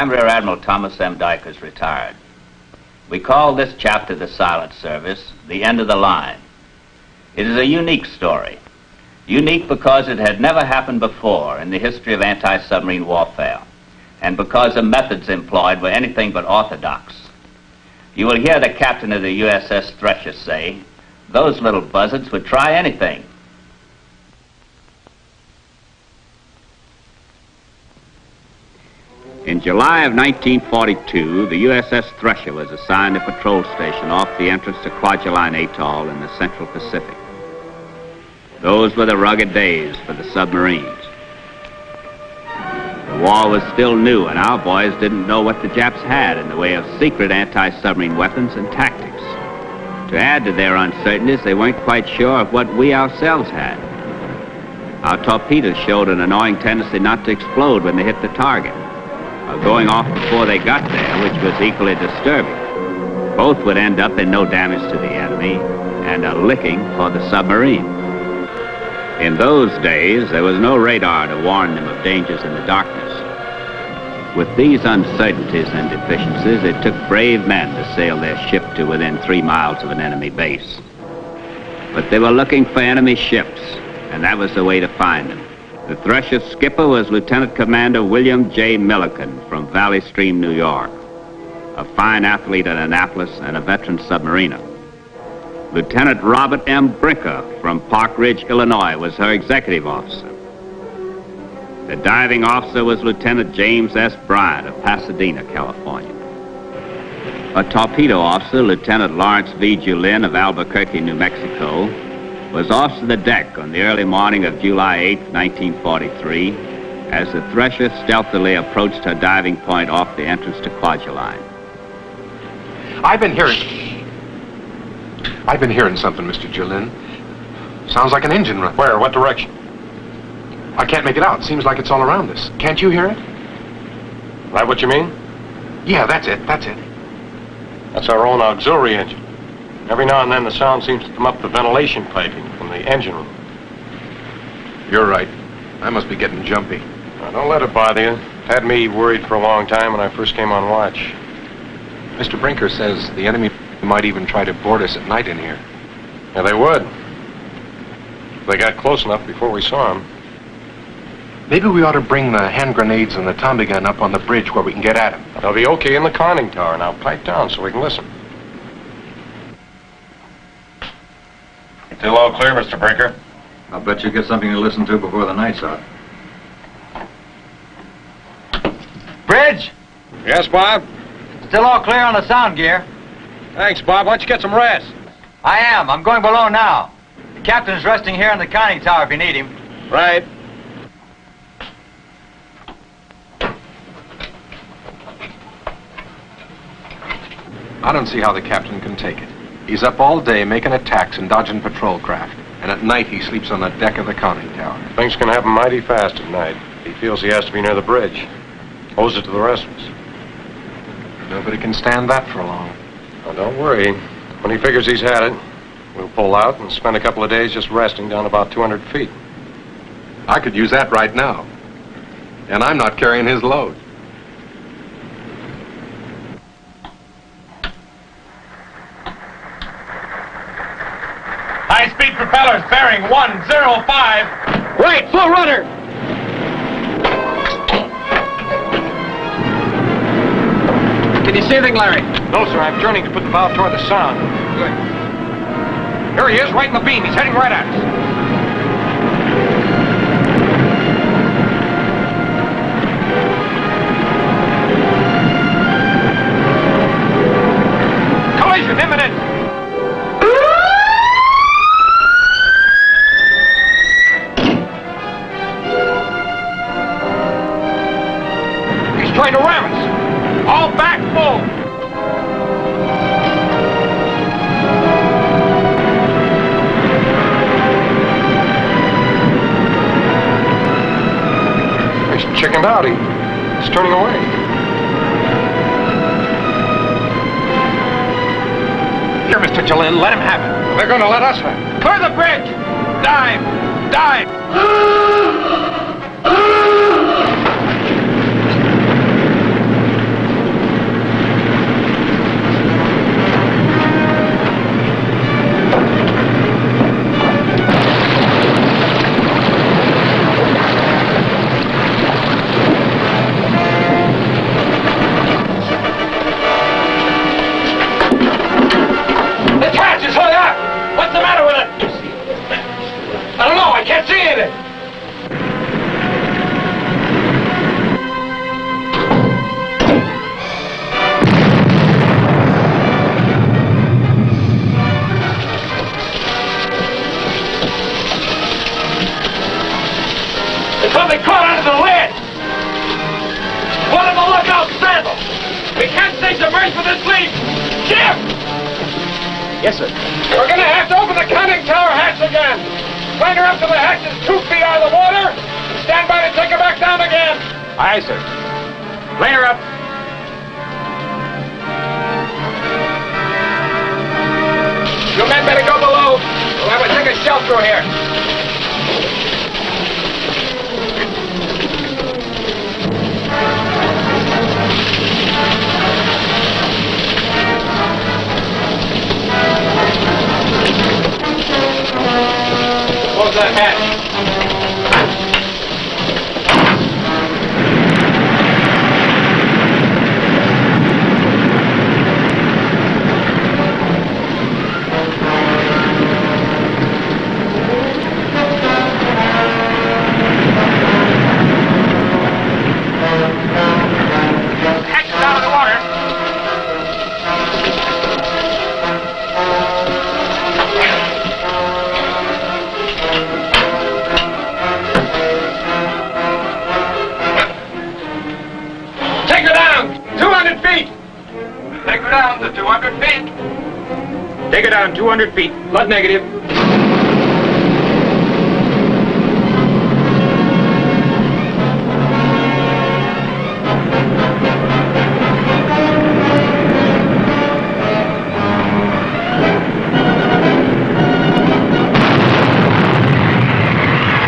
I'm Rear Admiral Thomas M. Dykers, retired. We call this chapter the Silent Service, the end of the line. It is a unique story. Unique because it had never happened before in the history of anti-submarine warfare, and because the methods employed were anything but orthodox. You will hear the captain of the USS Thresher say, those little buzzards would try anything. In July of 1942, the USS Thresher was assigned a patrol station off the entrance to Kwajalein Atoll in the Central Pacific. Those were the rugged days for the submarines. The war was still new, and our boys didn't know what the Japs had in the way of secret anti-submarine weapons and tactics. To add to their uncertainties, they weren't quite sure of what we ourselves had. Our torpedoes showed an annoying tendency not to explode when they hit the target, or going off before they got there, which was equally disturbing. Both would end up in no damage to the enemy and a licking for the submarine. In those days, there was no radar to warn them of dangers in the darkness. With these uncertainties and deficiencies, it took brave men to sail their ship to within 3 miles of an enemy base. But they were looking for enemy ships, and that was the way to find them. The Thresher's skipper was Lieutenant Commander William J. Milliken from Valley Stream, New York, a fine athlete at Annapolis and a veteran submariner. Lieutenant Robert M. Brinker from Park Ridge, Illinois, was her executive officer. The diving officer was Lieutenant James S. Bryant of Pasadena, California. A torpedo officer, Lieutenant Lawrence V. Julin of Albuquerque, New Mexico, was off to the deck on the early morning of July 8, 1943, as the Thresher stealthily approached her diving point off the entrance to Kwajalein. I've been hearing something, Mr. Julin. Sounds like an engine run. Where? What direction? I can't make it out. Seems like it's all around us. Can't you hear it? That what you mean? Yeah, that's it. That's our own auxiliary engine. Every now and then the sound seems to come up the ventilation piping from the engine room. You're right. I must be getting jumpy. Now, don't let it bother you. Had me worried for a long time when I first came on watch. Mr. Brinker says the enemy might even try to board us at night in here. Yeah, they would. They got close enough before we saw them. Maybe we ought to bring the hand grenades and the Tommy gun up on the bridge where we can get at them. They'll be okay in the conning tower. Now pipe down so we can listen. Still all clear, Mr. Brinker? I'll bet you get something to listen to before the night's out. Bridge! Yes, Bob? Still all clear on the sound gear. Thanks, Bob. Why don't you get some rest? I am. I'm going below now. The captain's resting here in the conning tower if you need him. Right. I don't see how the captain can take it. He's up all day making attacks and dodging patrol craft. And at night he sleeps on the deck of the conning tower. Things can happen mighty fast at night. He feels he has to be near the bridge. Owes it to the rest of us. Nobody can stand that for long. Now, don't worry. When he figures he's had it, we'll pull out and spend a couple of days just resting down about 200 feet. I could use that right now. And I'm not carrying his load. High-speed propellers bearing 105. Right, full rudder! Can you see anything, Larry? No, sir. I'm turning to put the bow toward the sound. Good. Here he is, right in the beam. He's heading right at us. Collision imminent! He's trying to ram us. All back full. He's chickened out. He's turning away. Here, Mr. Julin, let him have it. They're going to let us have it. Clear the bridge! Dive! Dive! something caught under the lid! One of the lookout sandals! We can't stay submerged with this leak! Jim! Yes, sir. We're gonna have to open the conning tower hatch again! Plane her up to the hatches 2 feet out of the water, and stand by to take her back down again! Aye, sir. Plane her up. You men better go below. We'll have to take a shell through here. Close that hatch. Down to 200 feet. Take her down 200 feet. Flood negative.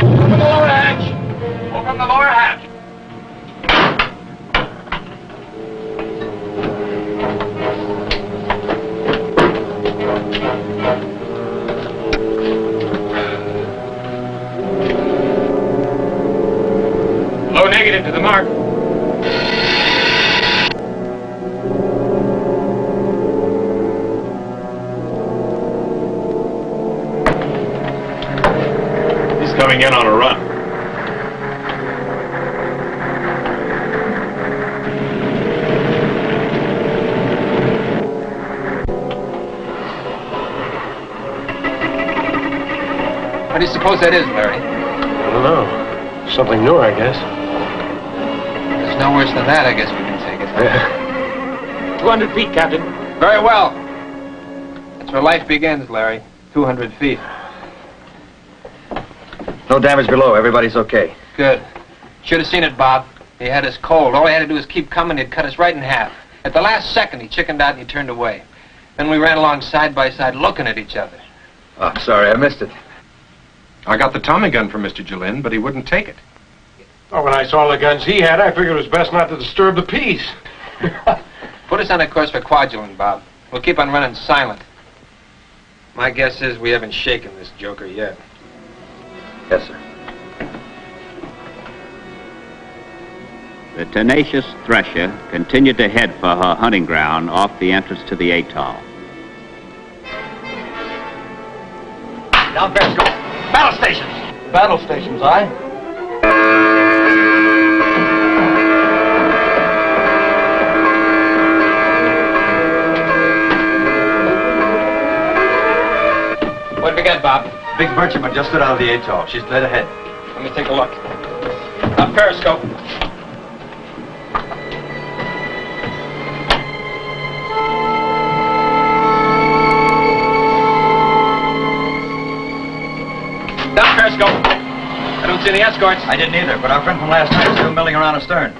Open the lower hatch. Open the lower hatch. Low negative to the mark. He's coming in on a run. What do you suppose that is, Larry? I don't know. Something new, I guess. There's no worse than that, I guess we can take it. 200 feet, Captain. Very well. That's where life begins, Larry. 200 feet. No damage below. Everybody's okay. Good. Should have seen it, Bob. He had us cold. All he had to do was keep coming. He'd cut us right in half. At the last second, he chickened out and he turned away. Then we ran along side by side looking at each other. Oh, sorry, I missed it. I got the Tommy gun for Mr. Jolin, but he wouldn't take it. Oh, when I saw the guns he had, I figured it was best not to disturb the peace. Put us on a course for Kwajalein, Bob. We'll keep on running silent. My guess is we haven't shaken this joker yet. Yes, sir. The tenacious Thresher continued to head for her hunting ground off the entrance to the atoll. Down Periscope. Battle stations. Battle stations, aye? What have we got, Bob? Big merchantman just stood out of the atoll. She's dead ahead. Let me take a look. Up Periscope. Down Periscope. I don't see any escorts. I didn't either, but our friend from last night is still milling around astern.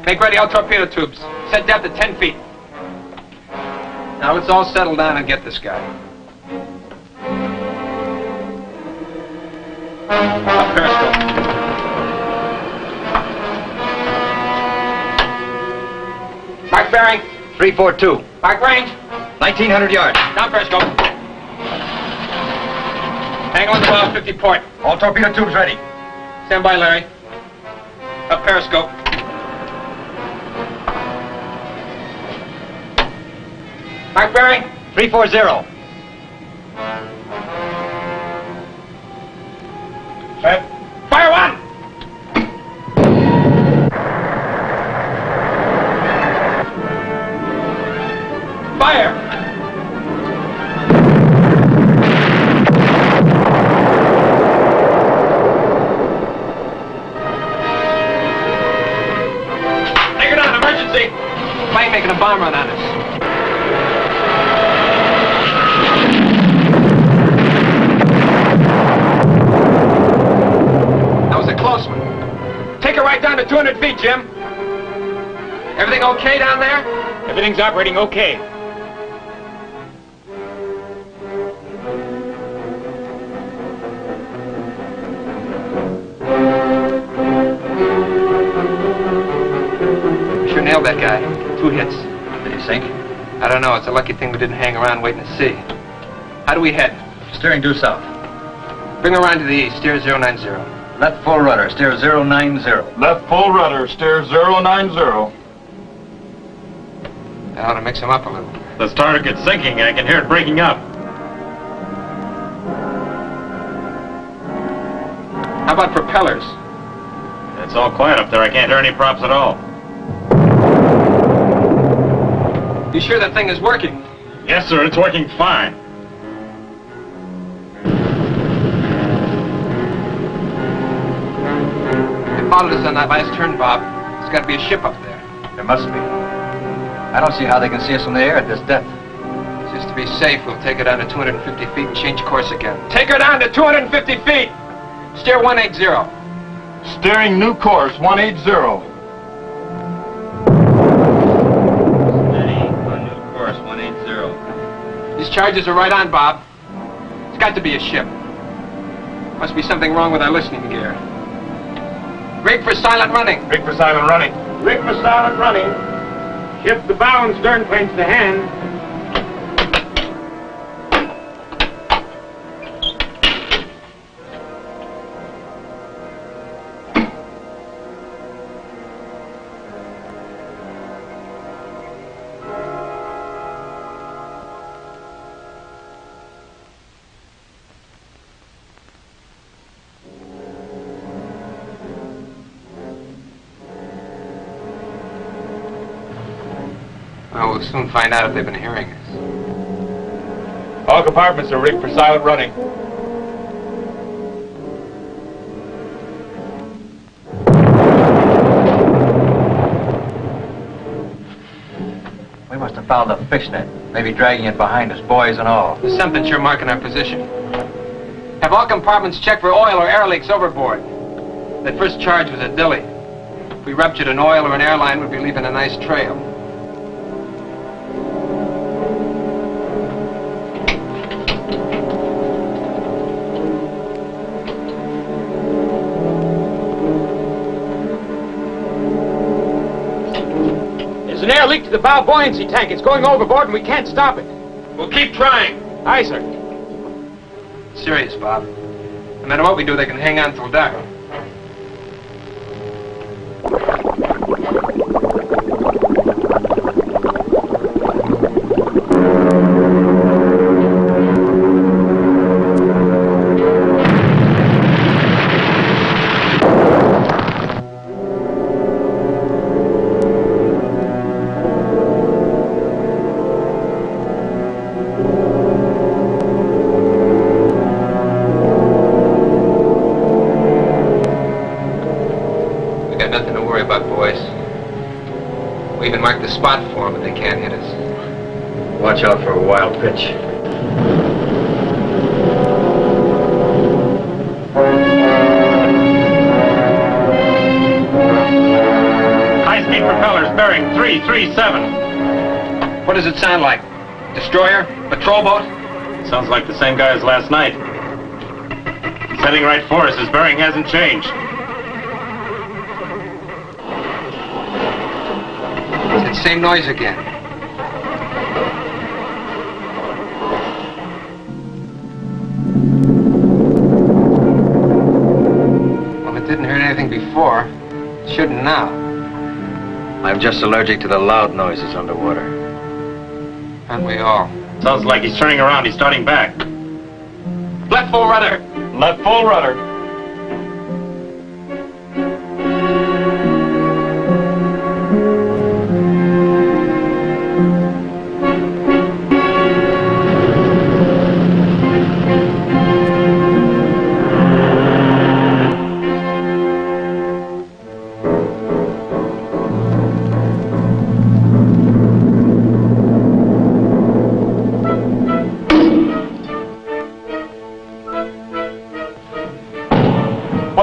Make ready all torpedo tubes. Set depth at 10 feet. Now let's all settle down and get this guy. Up Periscope. Mark bearing. 342. Mark range. 1,900 yards. Down Periscope. Angle on the bow, 50 port. All torpedo tubes ready. Stand by, Larry. Up Periscope. Mark bearing. 340. Set. Fire one! Fire! plane making a bomb run on us. That was a close one. Take her right down to 200 feet, Jim. Everything okay down there? Everything's operating okay. We sure nailed that guy. 2 hits. Did he sink? I don't know. It's a lucky thing we didn't hang around waiting to see. How do we head? Steering due south. Bring her around to the east. Steer 090. Left full rudder, steer 090. Left full rudder, steer 090. That ought to mix him up a little. The starter gets sinking. I can hear it breaking up. How about propellers? It's all quiet up there. I can't hear any props at all. You sure that thing is working? Yes, sir. It's working fine. They followed us on that last turn, Bob. There's got to be a ship up there. There must be. I don't see how they can see us from the air at this depth. Just to be safe, we'll take her down to 250 feet and change course again. Take her down to 250 feet. Steer 180. Steering new course, 180. Steady on new course, 180. These charges are right on, Bob. It's got to be a ship. Must be something wrong with our listening gear. Rig for silent running. Rig for silent running. Rig for silent running. Shift the bow and stern planes to hand. Well, we'll soon find out if they've been hearing us. All compartments are rigged for silent running. We must have fouled the fishnet. Maybe dragging it behind us, boys and all. There's something sure marking our position. Have all compartments checked for oil or air leaks overboard. That first charge was a dilly. If we ruptured an oil or an airline, we'd be leaving a nice trail. There's an air leak to the bow buoyancy tank. It's going overboard and we can't stop it. We'll keep trying. Aye, sir. Serious, Bob. No matter what we do, they can hang on till dark. Mark the spot for them, but they can't hit us. Watch out for a wild pitch. High-speed propellers bearing 337. What does it sound like? Destroyer? Patrol boat? Sounds like the same guy as last night. He's heading right for us. His bearing hasn't changed. It's the same noise again. Well, it didn't hurt anything before. It shouldn't now. I'm just allergic to the loud noises underwater. Aren't we all? Sounds like he's turning around. He's starting back. Left full rudder. Left full rudder.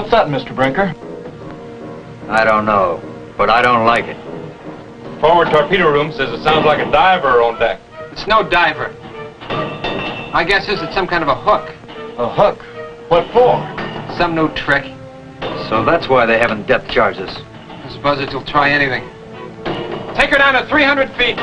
What's that, Mr. Brinker? I don't know, but I don't like it. Forward torpedo room says it sounds like a diver on deck. It's no diver. My guess is it's some kind of a hook. A hook? What for? Some new trick. So that's why they haven't depth charged us. Those buzzards will try anything. Take her down to 300 feet.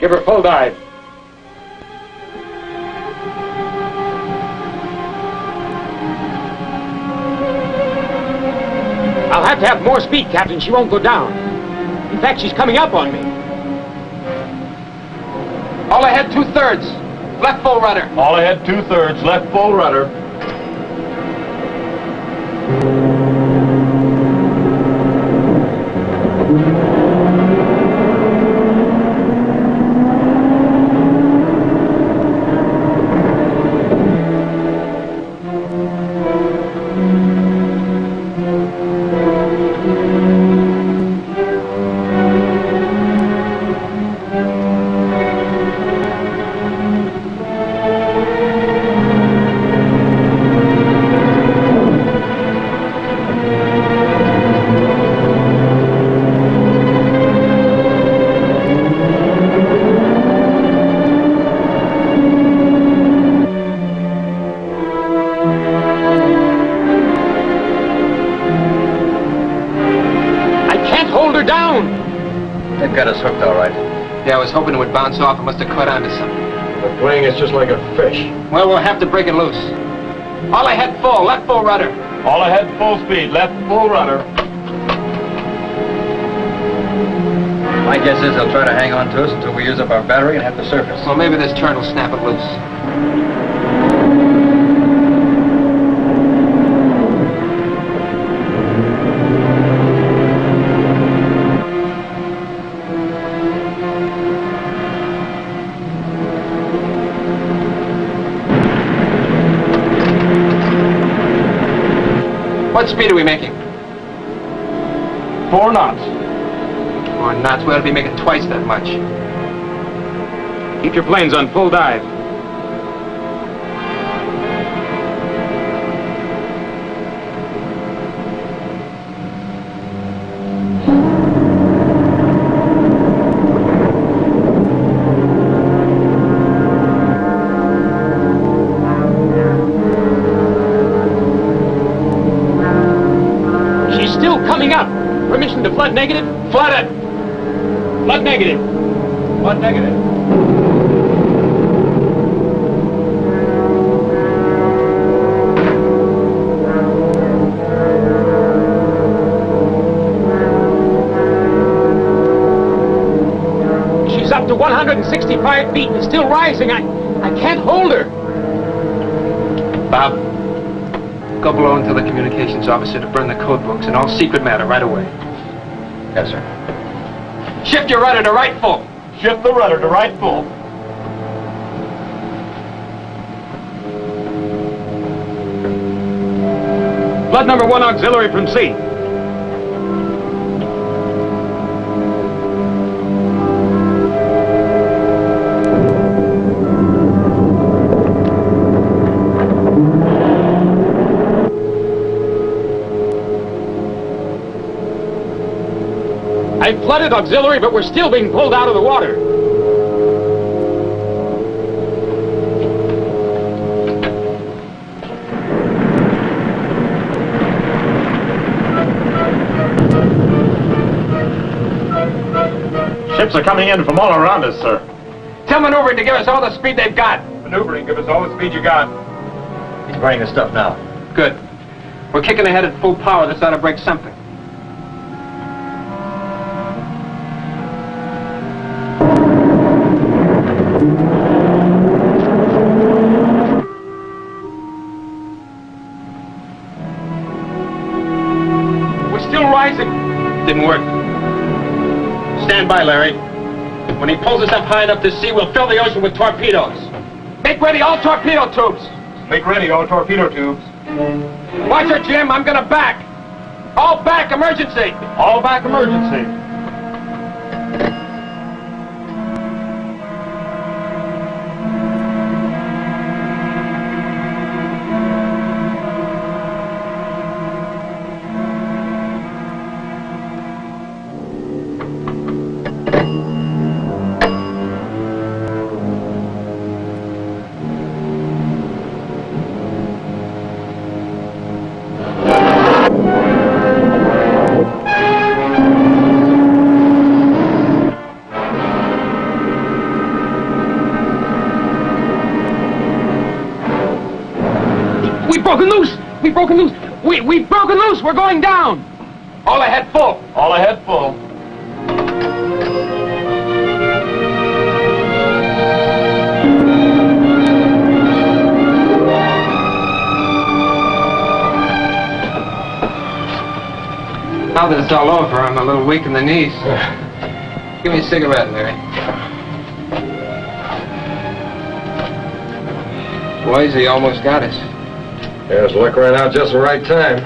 Give her full dive. I'll have to have more speed, Captain. She won't go down. In fact, she's coming up on me. All ahead, 2/3. Left full rudder. All ahead, 2/3, left full rudder. They've got us hooked, all right. Yeah, I was hoping it would bounce off. It must have caught onto something. The plane is just like a fish. Well, we'll have to break it loose. All ahead full, left full rudder. All ahead, full speed, left full rudder. My guess is they'll try to hang on to us until we use up our battery and have to surface. Well, maybe this turn will snap it loose. What speed are we making? 4 knots. 4 knots. We ought to be making twice that much. Keep your planes on full dive. Permission to flood negative? Flood it! Flood negative. What negative? She's up to 165 feet and still rising. I can't hold her. Bob, go below and tell the communications officer to burn the code books and all secret matter right away. Yes, sir. Shift your rudder to right full. Shift the rudder to right full. Flood number 1 auxiliary from sea. I flooded auxiliary, but we're still being pulled out of the water. Bob, go below and tell the communications officer to burn the code books and all secret matter right away. Yes, sir. Shift your rudder to right full. Flood number 1 auxiliary from sea. Shift your rudder to right full. I've flooded auxiliary, but we're still being pulled out of the water. Ships are coming in from all around us, sir. Tell maneuvering to give us all the speed they've got. Maneuvering, give us all the speed you got. He's burning the stuff now. Good. We're kicking ahead at full power. This ought to break something. We're still rising. Didn't work. Stand by, Larry. When he pulls us up high enough to sea, we'll fill the ocean with torpedoes. Make ready all torpedo tubes. Make ready all torpedo tubes. Watch her, Jim. I'm gonna back. All back, emergency. All back emergency. We've broken loose. We've broken loose. We're going down. All ahead full. All ahead full. Now that it's all over, I'm a little weak in the knees. Give me a cigarette, Larry. Boys, he almost got us. Yeah, his luck ran out just the right time.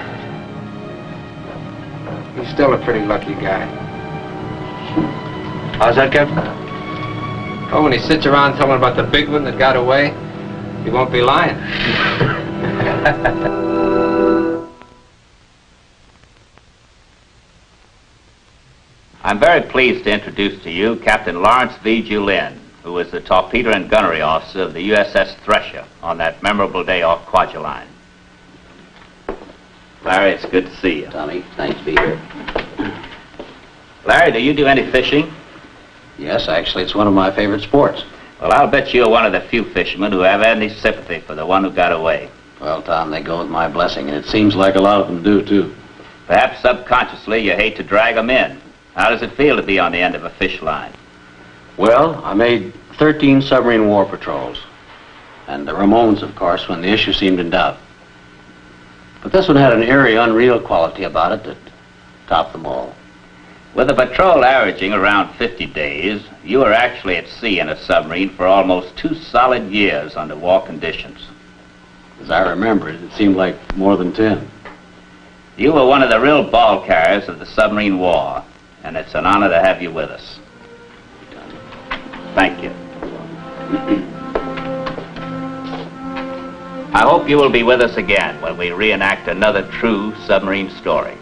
He's still a pretty lucky guy. How's that, Captain? Oh, when he sits around telling about the big one that got away, he won't be lying. I'm very pleased to introduce to you Captain Lawrence V. Julin, who was the torpedo and gunnery officer of the USS Thresher on that memorable day off Kwajalein. Larry, it's good to see you. Tommy, nice to be here. Larry, do you do any fishing? Yes, actually, it's one of my favorite sports. Well, I'll bet you're one of the few fishermen who have any sympathy for the one who got away. Well, Tom, they go with my blessing, and it seems like a lot of them do, too. Perhaps subconsciously you hate to drag them in. How does it feel to be on the end of a fish line? Well, I made 13 submarine war patrols. And the Ramones, of course, when the issue seemed in doubt. But this one had an eerie, unreal quality about it that topped them all. With a patrol averaging around 50 days, you were actually at sea in a submarine for almost 2 solid years under war conditions. As I remember it, it seemed like more than 10. You were one of the real ball carriers of the submarine war, and it's an honor to have you with us. Thank you. I hope you will be with us again when we reenact another true submarine story.